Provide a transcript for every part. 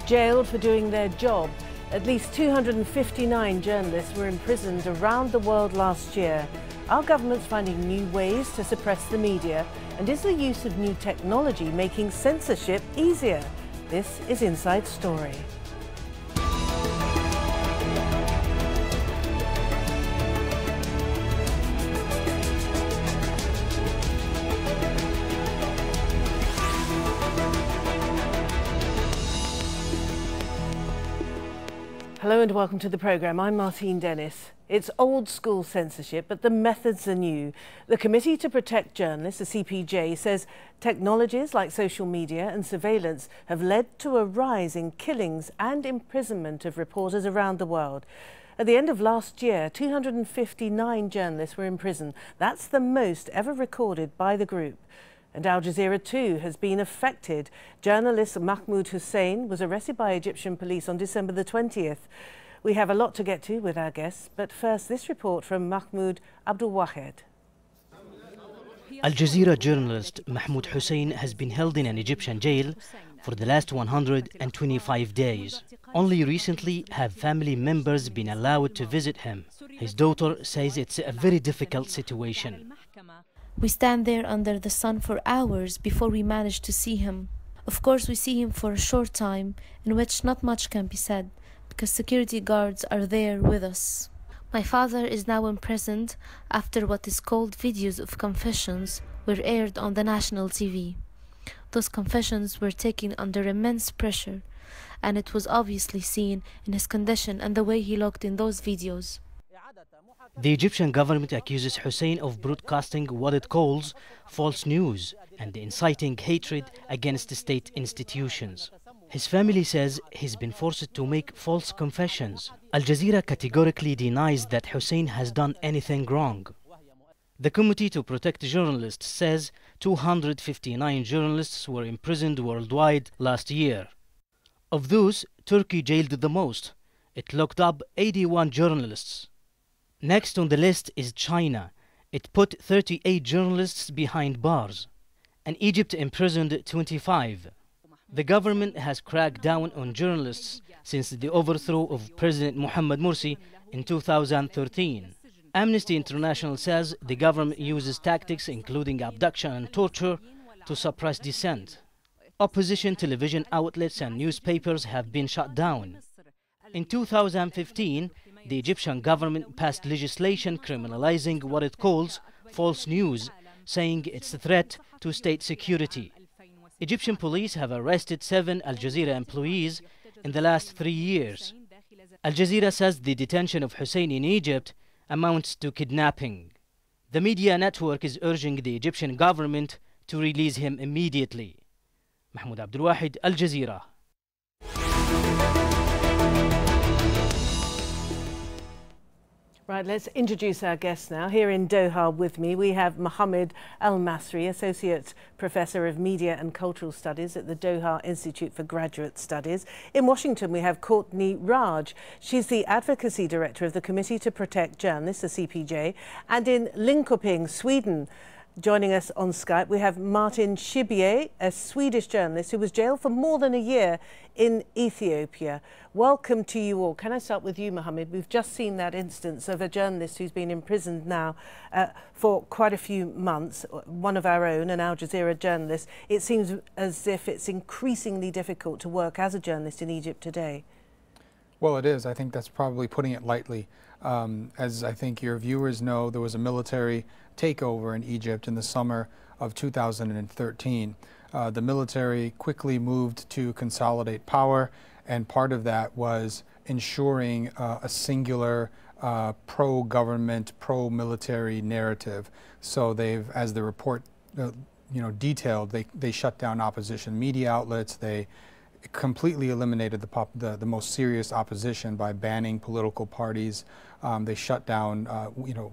jailed for doing their job. At least 259 journalists were imprisoned around the world last year. Are governments finding new ways to suppress the media? And is the use of new technology making censorship easier? This is Inside Story. Hello and welcome to the programme. I'm Martine. It's old school censorship, but the methods are new. The Committee to Protect Journalists, the CPJ, says technologies like social media and surveillance have led to a rise in killings and imprisonment of reporters around the world. At the end of last year, 259 journalists were in prison. That's the most ever recorded by the group. And Al Jazeera too has been affected. Journalist Mahmoud Hussein was arrested by Egyptian police on December the 20th. We have a lot to get to with our guests, but first this report from Mahmoud Abdul Wahed. Al Jazeera journalist Mahmoud Hussein has been held in an Egyptian jail for the last 125 days. Only recently have family members been allowed to visit him. His daughter says it's a very difficult situation. We stand there under the sun for hours before we manage to see him. Of course, we see him for a short time, in which not much can be said, because security guards are there with us. My father is now imprisoned after what is called videos of confessions were aired on the national TV. Those confessions were taken under immense pressure, and it was obviously seen in his condition and the way he looked in those videos. The Egyptian government accuses Hussein of broadcasting what it calls false news and inciting hatred against state institutions. His family says he's been forced to make false confessions. Al Jazeera categorically denies that Hussein has done anything wrong. The Committee to Protect Journalists says 259 journalists were imprisoned worldwide last year. Of those, Turkey jailed the most. It locked up 81 journalists. Next on the list is China. It put 38 journalists behind bars. And Egypt imprisoned 25. The government has cracked down on journalists since the overthrow of President Mohamad Morsi in 2013. Amnesty International says the government uses tactics including abduction and torture to suppress dissent. Opposition television outlets and newspapers have been shut down. In 2015, the Egyptian government passed legislation criminalizing what it calls false news, saying it's a threat to state security. Egyptian police have arrested 7 Al Jazeera employees in the last 3 years. Al Jazeera says the detention of Hussein in Egypt amounts to kidnapping. The media network is urging the Egyptian government to release him immediately. Mahmoud Abdul Wahed, Al Jazeera. Right, let's introduce our guests now. Here in Doha with me, we have Mohamad Elmasry, Associate Professor of Media and Cultural Studies at the Doha Institute for Graduate Studies. In Washington, we have Courtney Radsch. She's the Advocacy Director of the Committee to Protect Journalists, the CPJ. And in Linköping, Sweden, joining us on Skype, we have Martine Schibbye, a Swedish journalist who was jailed for more than a year in Ethiopia. Welcome to you all. Can I start with you, Mohamad? We've just seen that instance of a journalist who's been imprisoned now for quite a few months, one of our own, an Al Jazeera journalist. It seems as if it's increasingly difficult to work as a journalist in Egypt today. Well, it is. I think that's probably putting it lightly. As I think your viewers know, there was a military takeover in Egypt in the summer of 2013. The military quickly moved to consolidate power, and part of that was ensuring a singular pro-government, pro-military narrative. So they've, as the report detailed, they shut down opposition media outlets. They completely eliminated the most serious opposition by banning political parties. They shut down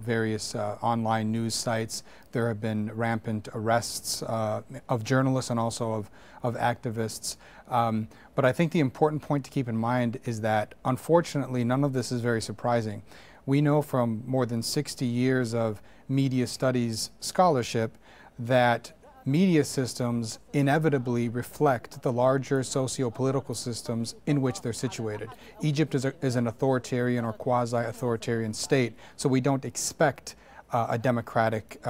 various online news sites. There have been rampant arrests of journalists and also of activists. But I think the important point to keep in mind is that, unfortunately, none of this is very surprising. We know from more than 60 years of media studies scholarship that media systems inevitably reflect the larger socio-political systems in which they're situated. Egypt is an authoritarian or quasi-authoritarian state, so we don't expect a democratic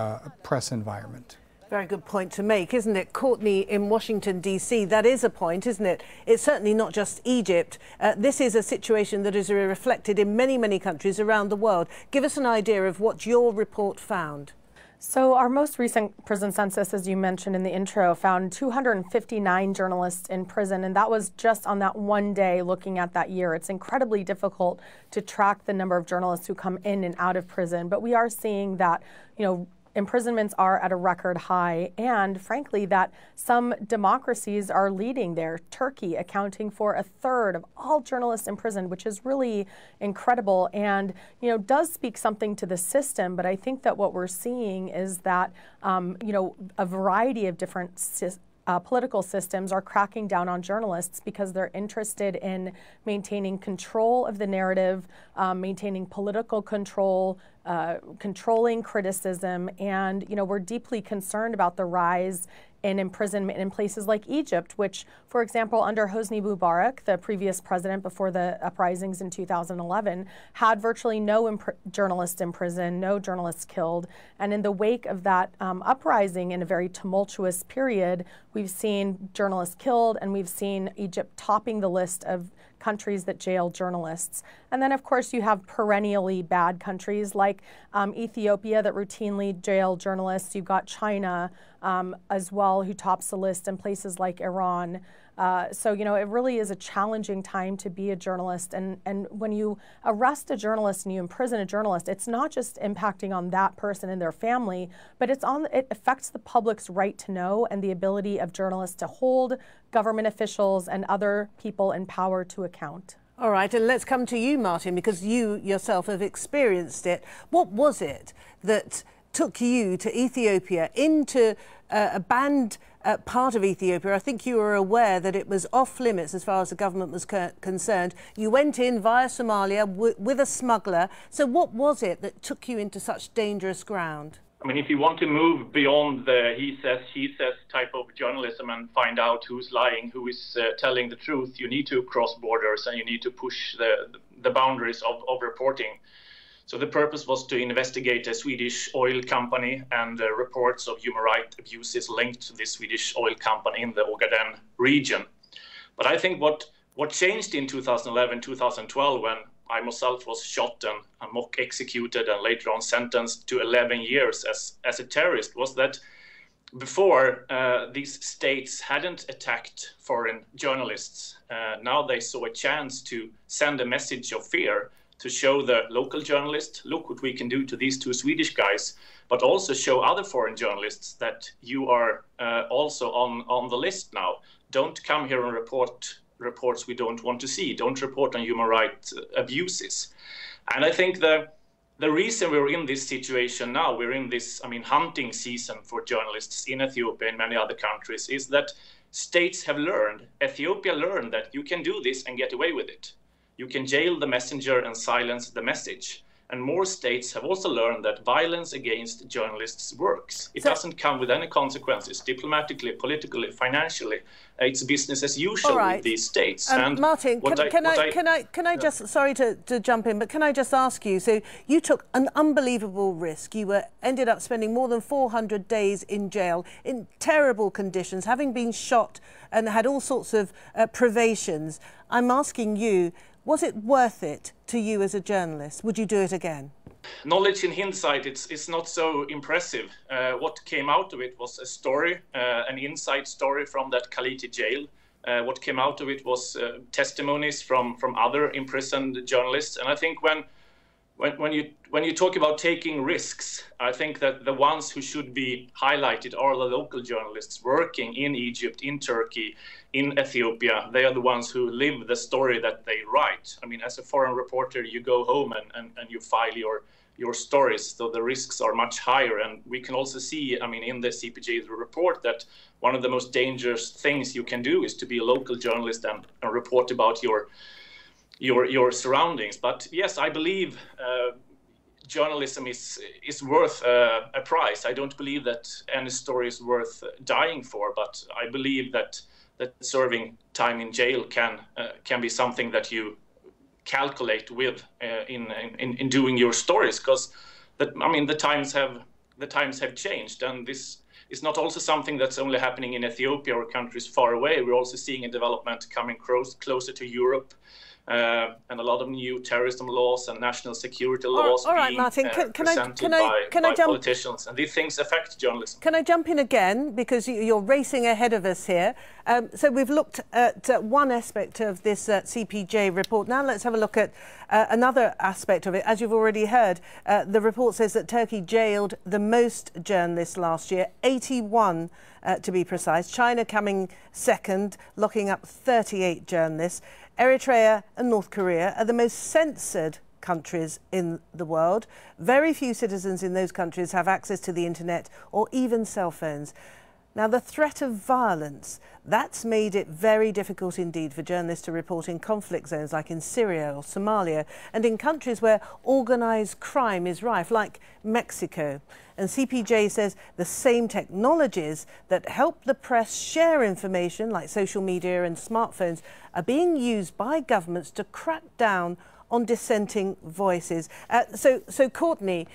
press environment. Very good point to make, isn't it? Courtney in Washington, D.C., that is a point, isn't it? It's certainly not just Egypt. This is a situation that is reflected in many, many countries around the world. Give us an idea of what your report found. So our most recent prison census, as you mentioned in the intro, found 259 journalists in prison, and that was just on that one day looking at that year. It's incredibly difficult to track the number of journalists who come in and out of prison, but we are seeing that, imprisonments are at a record high, and frankly that some democracies are leading there. Turkey accounting for 1/3 of all journalists imprisoned, which is really incredible and does speak something to the system. But I think that what we're seeing is that a variety of different political systems are cracking down on journalists because they're interested in maintaining control of the narrative, maintaining political control, controlling criticism, and we're deeply concerned about the rise in imprisonment in places like Egypt, which, for example, under Hosni Mubarak, the previous president before the uprisings in 2011, had virtually no journalists in prison, no journalists killed. And in the wake of that uprising, in a very tumultuous period, we've seen journalists killed, and we've seen Egypt topping the list of countries that jail journalists. And then, of course, you have perennially bad countries like Ethiopia that routinely jail journalists. You've got China as well, who tops the list, and places like Iran. So, it really is a challenging time to be a journalist. And when you arrest a journalist and you imprison a journalist, it's not just impacting on that person and their family, but it affects the public's right to know and the ability of journalists to hold government officials and other people in power to account. All right, and let's come to you, Martine, because you yourself have experienced it. What was it that took you to Ethiopia, into a banned part of Ethiopia? I think you were aware that it was off limits as far as the government was concerned. You went in via Somalia with a smuggler. So what was it that took you into such dangerous ground? I mean, if you want to move beyond the he says, she says type of journalism and find out who's lying, who is telling the truth, you need to cross borders and you need to push the boundaries of reporting. So the purpose was to investigate a Swedish oil company and reports of human rights abuses linked to this Swedish oil company in the Ogaden region. But I think what changed in 2011, 2012, when I myself was shot and mock executed and later on sentenced to 11 years as a terrorist, was that before these states hadn't attacked foreign journalists. Now they saw a chance to send a message of fear, to show the local journalists, look what we can do to these two Swedish guys, but also show other foreign journalists that you are also on the list now. Don't come here and report reports we don't want to see. Don't report on human rights abuses. And I think the reason we're in this situation now, we're in this, hunting season for journalists in Ethiopia and many other countries, is that states have learned, Ethiopia learned that you can do this and get away with it. You can jail the messenger and silence the message. And more states have also learned that violence against journalists works. It doesn't come with any consequences, diplomatically, politically, financially. It's business as usual with these states. And Martine, can I just, sorry to jump in, but can I just ask you, so you took an unbelievable risk. You ended up spending more than 400 days in jail in terrible conditions, having been shot and had all sorts of privations. I'm asking you, was it worth it to you as a journalist? Would you do it again? Knowledge in hindsight, it's not so impressive. What came out of it was a story, an inside story from that Kaliti jail. What came out of it was testimonies from other imprisoned journalists. And I think when you talk about taking risks, I think that the ones who should be highlighted are the local journalists working in Egypt, in Turkey, in Ethiopia. They are the ones who live the story that they write. As a foreign reporter, you go home and you file your stories, so the risks are much higher. And we can also see, in the CPJ report, that one of the most dangerous things you can do is to be a local journalist and report about your surroundings. But yes, I believe journalism is worth a price. I don't believe that any story is worth dying for, but I believe that serving time in jail can be something that you calculate with in doing your stories, because the times have changed, and this is not also something that's only happening in Ethiopia or countries far away. We're also seeing a development coming closer to Europe. And a lot of new terrorism laws and national security laws being Martine, presented by politicians, and these things affect journalism. Can I jump in again, because you're racing ahead of us here? So we've looked at one aspect of this CPJ report. Now let's have a look at another aspect of it. As you've already heard, the report says that Turkey jailed the most journalists last year, 81 to be precise. China coming second, locking up 38 journalists. Eritrea and North Korea are the most censored countries in the world. Very few citizens in those countries have access to the internet or even cell phones. Now, the threat of violence, that's made it very difficult indeed for journalists to report in conflict zones like in Syria or Somalia, and in countries where organised crime is rife, like Mexico. And CPJ says the same technologies that help the press share information, like social media and smartphones, are being used by governments to crack down on dissenting voices. So Courtney,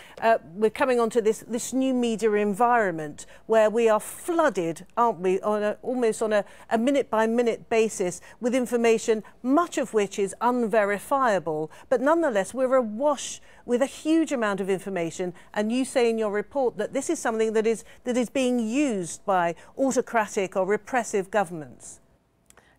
we're coming on to this new media environment where we are flooded, aren't we, almost on a minute-by-minute basis with information, much of which is unverifiable. But nonetheless, we're awash with a huge amount of information. And you say in your report that this is something that is being used by autocratic or repressive governments.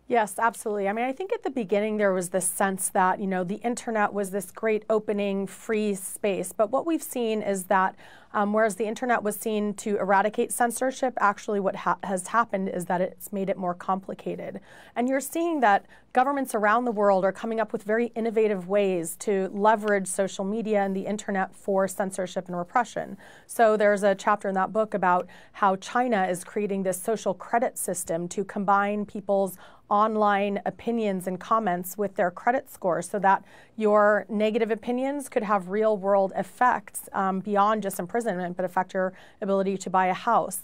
Yes, absolutely. I mean, I think at the beginning there was this sense that, the internet was this great opening, free space. But what we've seen is that whereas the internet was seen to eradicate censorship, actually what has happened is that it's made it more complicated. And you're seeing that governments around the world are coming up with very innovative ways to leverage social media and the internet for censorship and repression. So there's a chapter in that book about how China is creating this social credit system to combine people's online opinions and comments with their credit scores, so that your negative opinions could have real world effects beyond just imprisonment, but affect your ability to buy a house.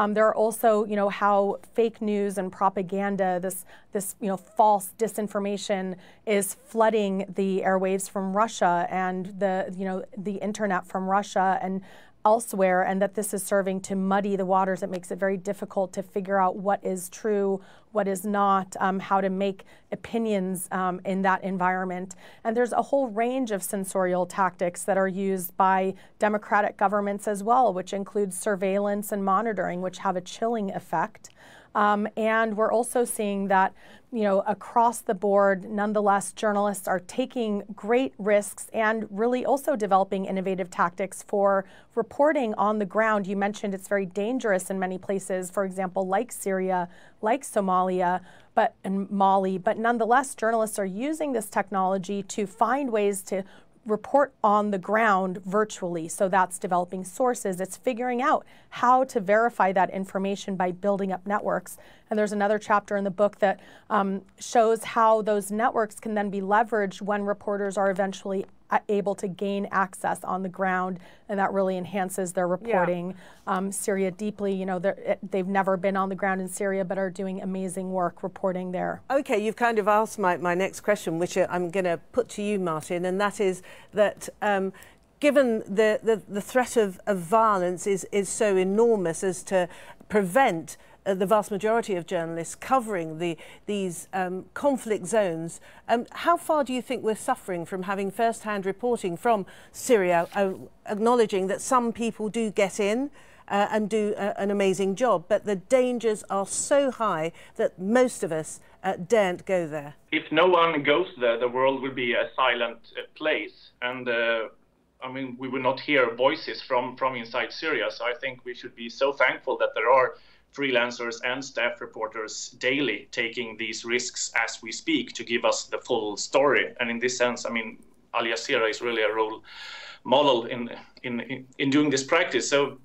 There are also, how fake news and propaganda, this false disinformation is flooding the airwaves from Russia and the internet from Russia and elsewhere, and that this is serving to muddy the waters. It makes it very difficult to figure out what is true, what is not, how to make opinions in that environment. And there's a whole range of censorial tactics that are used by democratic governments as well, which includes surveillance and monitoring, which have a chilling effect. And we're also seeing that, across the board, nonetheless, journalists are taking great risks and really also developing innovative tactics for reporting on the ground. You mentioned it's very dangerous in many places, for example, like Syria, like Somalia, and Mali. But nonetheless, journalists are using this technology to find ways to report on the ground virtually. So that's developing sources. It's figuring out how to verify that information by building up networks. And there's another chapter in the book that shows how those networks can then be leveraged when reporters are eventually able to gain access on the ground, and that really enhances their reporting. Yeah. Syria deeply, they've never been on the ground in Syria, but are doing amazing work reporting there. Okay, you've kind of asked my next question, which I'm going to put to you, Martine, and that is that given the threat of violence is so enormous as to prevent the vast majority of journalists covering these conflict zones, how far do you think we're suffering from having first-hand reporting from Syria, acknowledging that some people do get in and do an amazing job, but the dangers are so high that most of us daren't go there? If no one goes there, the world will be a silent place. And we will not hear voices from inside Syria. So I think we should be so thankful that there are freelancers and staff reporters daily taking these risks as we speak to give us the full story. And in this sense, Al Jazeera is really a role model in doing this practice. So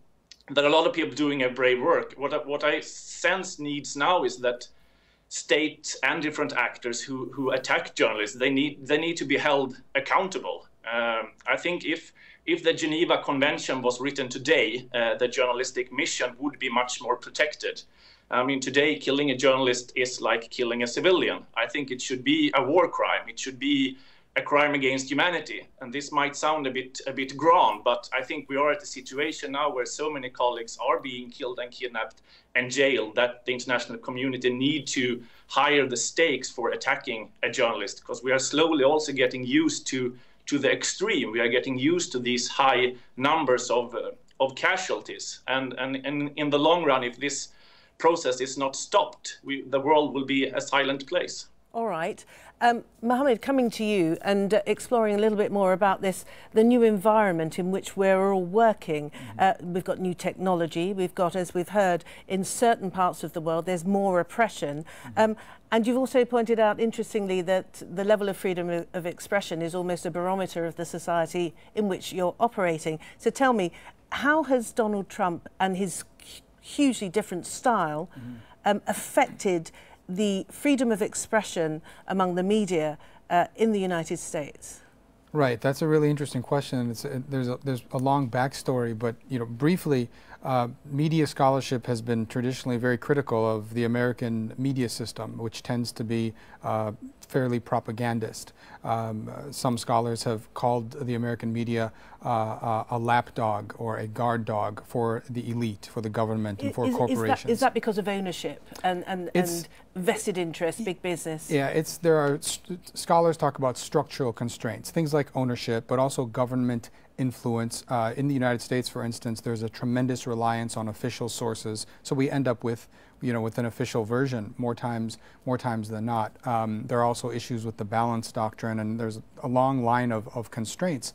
there are a lot of people doing a brave work. What I sense needs now is that state and different actors who attack journalists, they need to be held accountable. I think if if the Geneva Convention was written today, the journalistic mission would be much more protected. I mean, today, killing a journalist is like killing a civilian. I think it should be a war crime. It should be a crime against humanity. And this might sound a bit grand, but I think we are at a situation now where so many colleagues are being killed and kidnapped and jailed that the international community need to higher the stakes for attacking a journalist, because we are slowly also getting used to the extreme. We are getting used to these high numbers of casualties. And in the long run, if this process is not stopped, the world will be a silent place. All right. Mohamad, coming to you and exploring a little bit more about this, the new environment in which we're all working. We've got new technology. We've got, as we've heard, in certain parts of the world, there's more oppression. And you've also pointed out, interestingly, that the level of freedom of expression is almost a barometer of the society in which you're operating. So tell me, how has Donald Trump and his hugely different style affected the freedom of expression among the media in the United States? Right, that's a really interesting question. There's a long backstory, but briefly, media scholarship has been traditionally very critical of the American media system, which tends to be fairly propagandist. Some scholars have called the American media a lapdog or a guard dog for the elite, for the government, and for corporations. Is that because of ownership and vested interest, big business? Yeah, there are scholars talk about structural constraints, things like ownership, but also government influence. In the United States, for instance, there's a tremendous reliance on official sources, so we end up with with an official version more times than not. There are also issues with the balance doctrine, and there's a long line of constraints.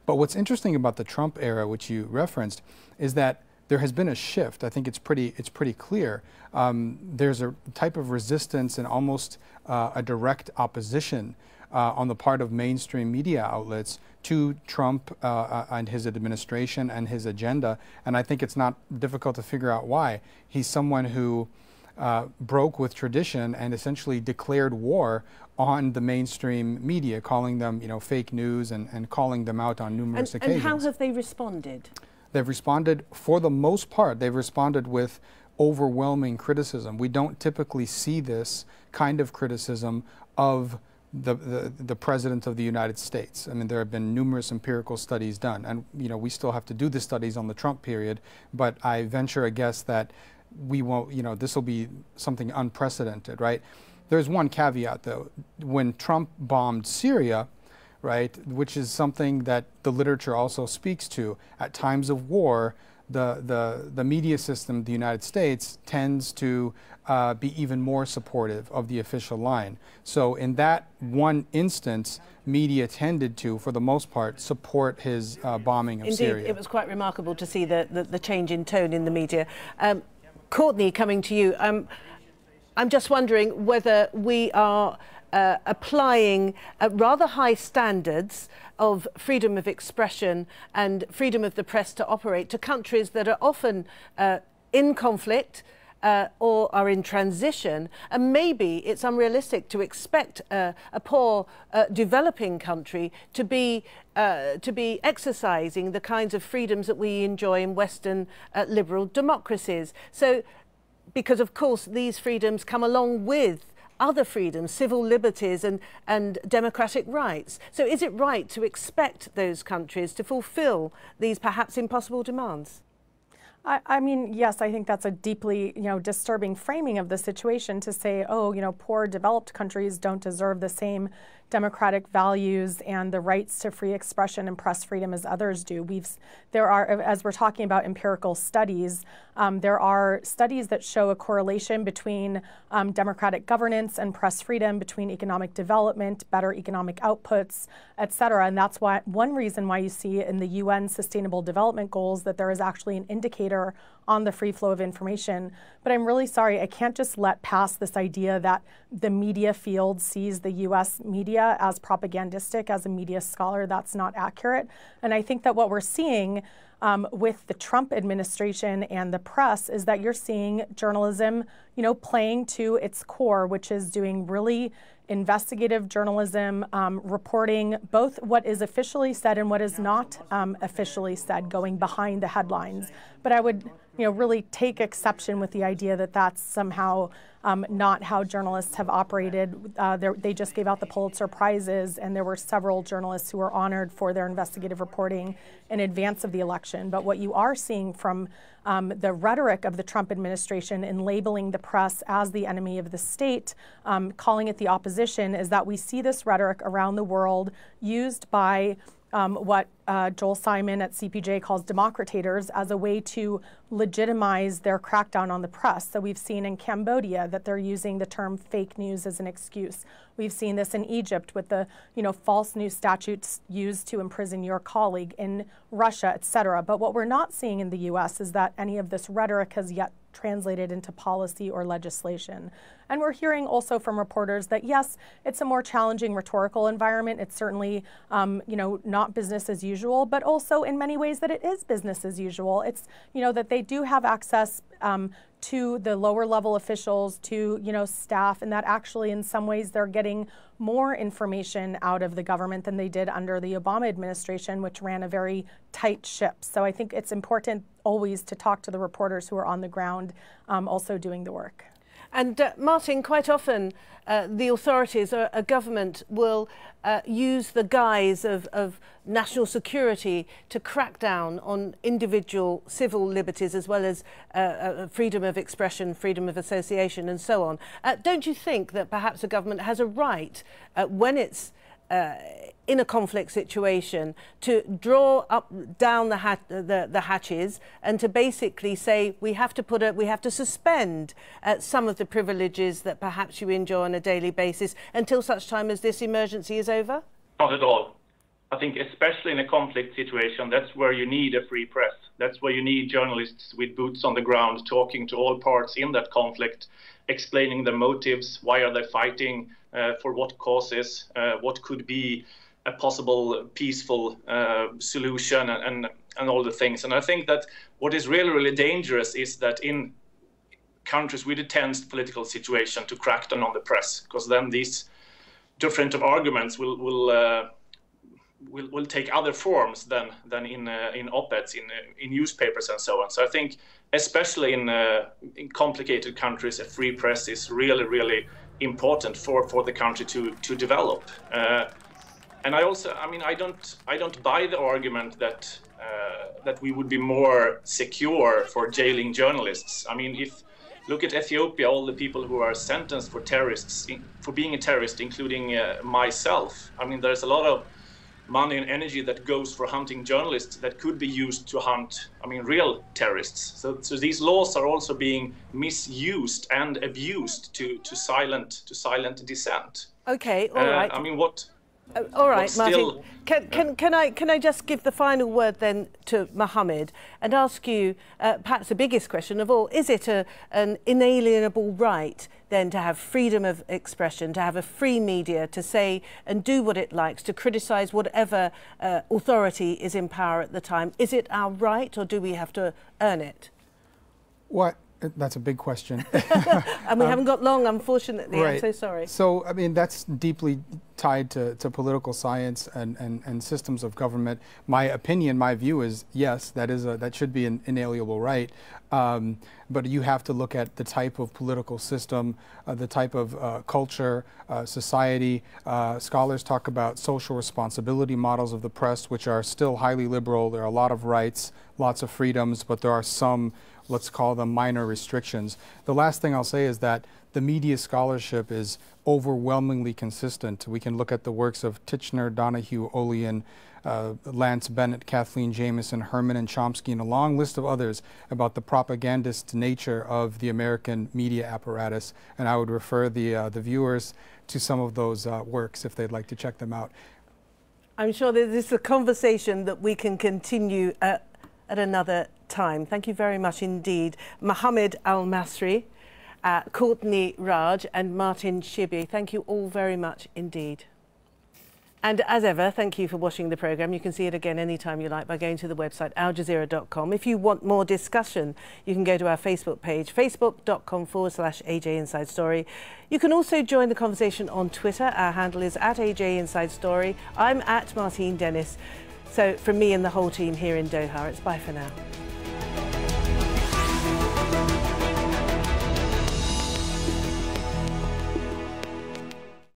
But what's interesting about the Trump era, which you referenced, is that there has been a shift. I think it's pretty clear. There's a type of resistance and almost a direct opposition on the part of mainstream media outlets to Trump and his administration and his agenda. And I think it's not difficult to figure out why. He's someone who broke with tradition and essentially declared war on the mainstream media, calling them fake news and calling them out on numerous occasions. And how have they responded? They've responded, for the most part, they've responded with overwhelming criticism. We don't typically see this kind of criticism of the President of the United States. I mean, there have been numerous empirical studies done, and we still have to do the studies on the Trump period, but I venture a guess that we won't, this will be something unprecedented, right? There's one caveat though. When Trump bombed Syria, right, which is something that the literature also speaks to, at times of war, the media system of the United States tends to be even more supportive of the official line. So in that one instance, media tended to, for the most part, support his bombing of Syria. Indeed, it was quite remarkable to see the change in tone in the media. Courtney, coming to you, I'm just wondering whether we are applying rather high standards of freedom of expression and freedom of the press to operate to countries that are often in conflict or are in transition, and maybe it's unrealistic to expect a poor developing country to be exercising the kinds of freedoms that we enjoy in Western liberal democracies. So, because of course these freedoms come along with other freedoms, civil liberties and democratic rights. So is it right to expect those countries to fulfill these perhaps impossible demands? I mean, yes, I think that's a deeply, disturbing framing of the situation to say, oh, poor developed countries don't deserve the same democratic values and the rights to free expression and press freedom as others do. There are, as we're talking about empirical studies, there are studies that show a correlation between democratic governance and press freedom, between economic development, better economic outputs, et cetera. And that's one reason why you see in the UN Sustainable Development Goals that there is actually an indicator on the free flow of information. But I'm really sorry, I can't just let pass this idea that the media field sees the US media as propagandistic. As a media scholar, that's not accurate. And I think that what we're seeing with the Trump administration and the press is that you're seeing journalism, playing to its core, which is doing really investigative journalism, reporting both what is officially said and what is not officially said, going behind the headlines. But I would, really take exception with the idea that that's somehow not how journalists have operated. They just gave out the Pulitzer Prizes, and there were several journalists who were honored for their investigative reporting in advance of the election. But what you are seeing from the rhetoric of the Trump administration in labeling the press as the enemy of the state, calling it the opposition, is that we see this rhetoric around the world used by what Joel Simon at CPJ calls democratators as a way to legitimize their crackdown on the press. So we've seen in Cambodia that they're using the term fake news as an excuse. We've seen this in Egypt with the false news statutes used to imprison your colleague, in Russia, et cetera. But what we're not seeing in the US is that any of this rhetoric has yet translated into policy or legislation. And we're hearing also from reporters that, yes, it's a more challenging rhetorical environment. It's certainly, not business as usual, but also in many ways that it is business as usual. It's, that they do have access to the lower level officials, to, staff, and that actually in some ways they're getting more information out of the government than they did under the Obama administration, which ran a very tight ship. So I think it's important always to talk to the reporters who are on the ground also doing the work. And Martine, quite often the authorities or a government will use the guise of national security to crack down on individual civil liberties as well as freedom of expression, freedom of association and so on. Don't you think that perhaps a government has a right when it's in a conflict situation to draw down the hatches and to basically say we have to suspend some of the privileges that perhaps you enjoy on a daily basis until such time as this emergency is over? Not at all. I think especially in a conflict situation, that's where you need a free press. That's where you need journalists with boots on the ground talking to all parts in that conflict, explaining the motives, why are they fighting, for what causes, what could be a possible peaceful solution and all the things. And I think that what is really, really dangerous is that in countries with a tense political situation to crack down on the press, because then these different arguments will take other forms than in op-eds, in newspapers and so on. So I think especially in complicated countries, a free press is really, really important for the country to develop. And I also, I don't buy the argument that we would be more secure for jailing journalists. If look at Ethiopia, all the people who are sentenced for for being a terrorist, including myself. There's a lot of money and energy that goes for hunting journalists that could be used to hunt, real terrorists. So these laws are also being misused and abused to silent dissent. Okay, all right. All right, Martine. Can I just give the final word then to Mohamad and ask you perhaps the biggest question of all? Is it an inalienable right then to have freedom of expression, to have a free media, to say and do what it likes, to criticise whatever authority is in power at the time? Is it our right, or do we have to earn it? What? That's a big question. And we haven't got long, unfortunately. Right. I'm so sorry. So, that's deeply tied to political science and systems of government. My opinion, my view is, yes, that should be an inalienable right. But you have to look at the type of political system, the type of culture, society. Scholars talk about social responsibility models of the press, which are still highly liberal. There are a lot of rights, lots of freedoms, but there are some, let's call them, minor restrictions. The last thing I'll say is that the media scholarship is overwhelmingly consistent. We can look at the works of Titchener, Donahue, Olean, Lance Bennett, Kathleen Jamison, Herman and Chomsky, and a long list of others about the propagandist nature of the American media apparatus. And I would refer the viewers to some of those works if they'd like to check them out. I'm sure that this is a conversation that we can continue at another time. time. Thank you very much indeed. Mohamad Elmasry, Courtney, Radsch and Martine Schibbye. Thank you all very much indeed. And as ever, thank you for watching the programme. You can see it again anytime you like by going to the website aljazeera.com. If you want more discussion, you can go to our Facebook page, facebook.com/AJ Inside Story. You can also join the conversation on Twitter. Our handle is @AJ Inside Story. I'm @Martine Dennis. So from me and the whole team here in Doha, it's bye for now.